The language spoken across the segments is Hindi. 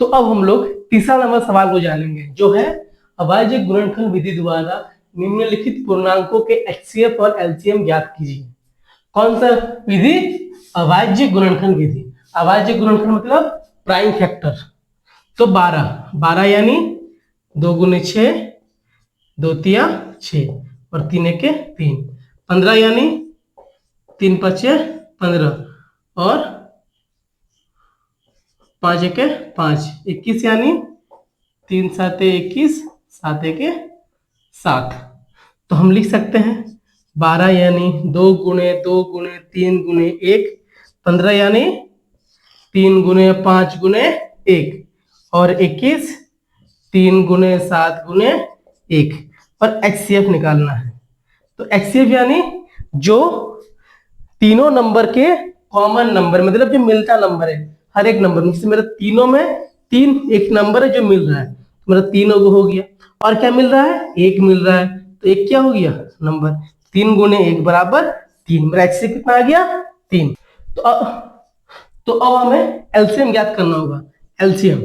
तो अब हम लोग तीसरा नंबर सवाल को जानेंगे, जो है अभाज्य गुणनखंड विधि द्वारा निम्नलिखित पूर्णांकों के एचसीएफ और एलसीएम ज्ञात कीजिए। कौन सा विधि? अभाज्य गुणनखंड विधि। अभाज्य गुणनखंड मतलब प्राइम फैक्टर। तो 12 यानी 2 गुने 6, 2 तिया 6 और 3 एके 3। 15 यानी 3 पचे 15 और 5 एके 5। 21 यानी 3 साते 21, 7 एके 7। तो हम लिख सकते हैं 12 यानी 2 गुने 2 गुने 3 गुने 1, 15 यानी 3 गुने 5 गुने 1 और 21 3 गुने 7 गुने 1। और एचसीएफ निकालना है। तो एचसीएफ यानी जो तीनों नंबर के कॉमन नंबर, मतलब जो मिलता नंबर है हर एक नंबर में। मेरा तीनों में 3 एक नंबर है जो मिल रहा है, तो मेरा 3 हो गया। और क्या मिल रहा है? 1 मिल रहा है, तो 1 क्या हो गया? नंबर। 3 गुने 1 बराबर 3। मेरा एचसीएफ कितना आ गया? 3। तो अब हमें एलसीएम ज्ञात करना होगा। एलसीएम,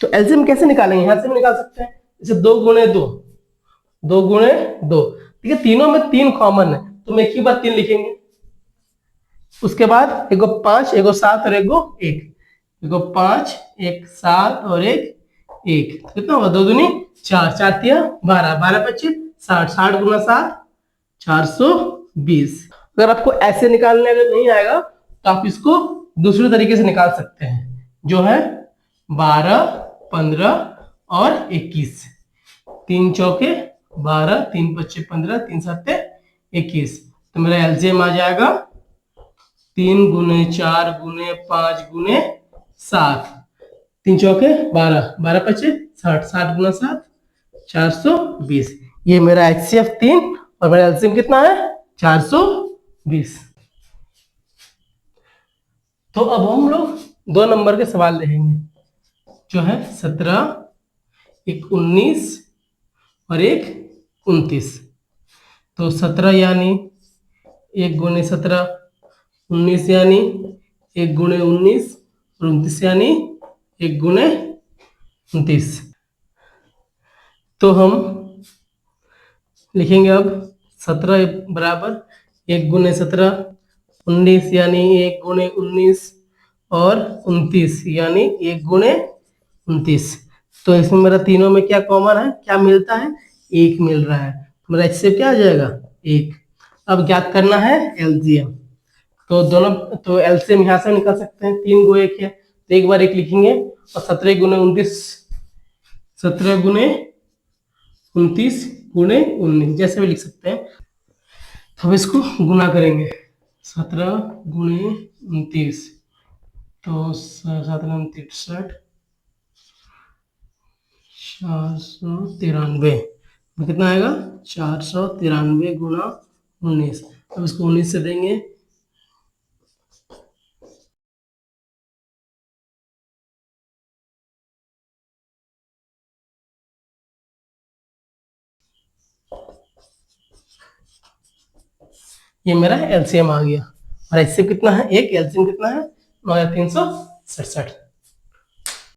तो एलसीएम कैसे निकालेंगे? यहां से भी निकाल सकते हैं, जैसे 2 गुने 2, 2 गुने 2। ठीक है, तीनों में 3 कॉमन है, तो हम एक ही बार 3 लिखेंगे। उसके बाद एगो 5, एगो 7 और एगो 1। एगो 5, एक 7 और एक 1। तो कितना होगा? 2 दूनी 4, 4 तिया 12, 12 पच्चीस 60, 60 गुना 7 420। अगर आपको ऐसे निकालने अगर नहीं आएगा तो आप इसको दूसरे तरीके से निकाल सकते हैं, जो है 12, 15 और 21। 3 चौके 12, 3 पच्चे 15, 3 सत्ते 21। तो मेरा एलसीएम आ जाएगा 3 गुने 4 गुने 5 गुने 7। 3 चौके 12, 12 पच्चे 60, 60 गुना 7 420। ये मेरा एचसीएफ 3 और मेरा एलसीएम कितना है? 420। तो अब हम लोग 2 नंबर के सवाल देखेंगे, जो है 17, एक 19 और एक 29। तो 17 यानी 1 गुने 17, 19 यानी 1 गुने 19 और 29 यानी 1 गुने 29। तो हम लिखेंगे अब 17 बराबर 1 गुने 17, 19 यानी 1 गुने 19 और 29 यानी 1 गुने 29। तो इसमें मेरा तीनों में क्या कॉमन है? क्या मिलता है? 1 मिल रहा है। मेरा एचसीएफ क्या आ जाएगा? 1। अब ज्ञात करना है एलसीएम। तो दोनों, तो एलसीएम यहां से निकाल सकते हैं, 3 गो 1 है तो एक बार 1 लिखेंगे। और 17 गुने 29, 17 गुने 29 गुने 19 जैसे भी लिख सकते हैं। तो अब इसको गुना करेंगे, 17 गुणे 29, तो 7 63, 493। कितना आएगा? 493 गुना 19। अब इसको 19 से देंगे, ये मेरा एलसीएम आ गया। और एचसीएफ कितना है? 1। एलसीएम कितना है? 9367।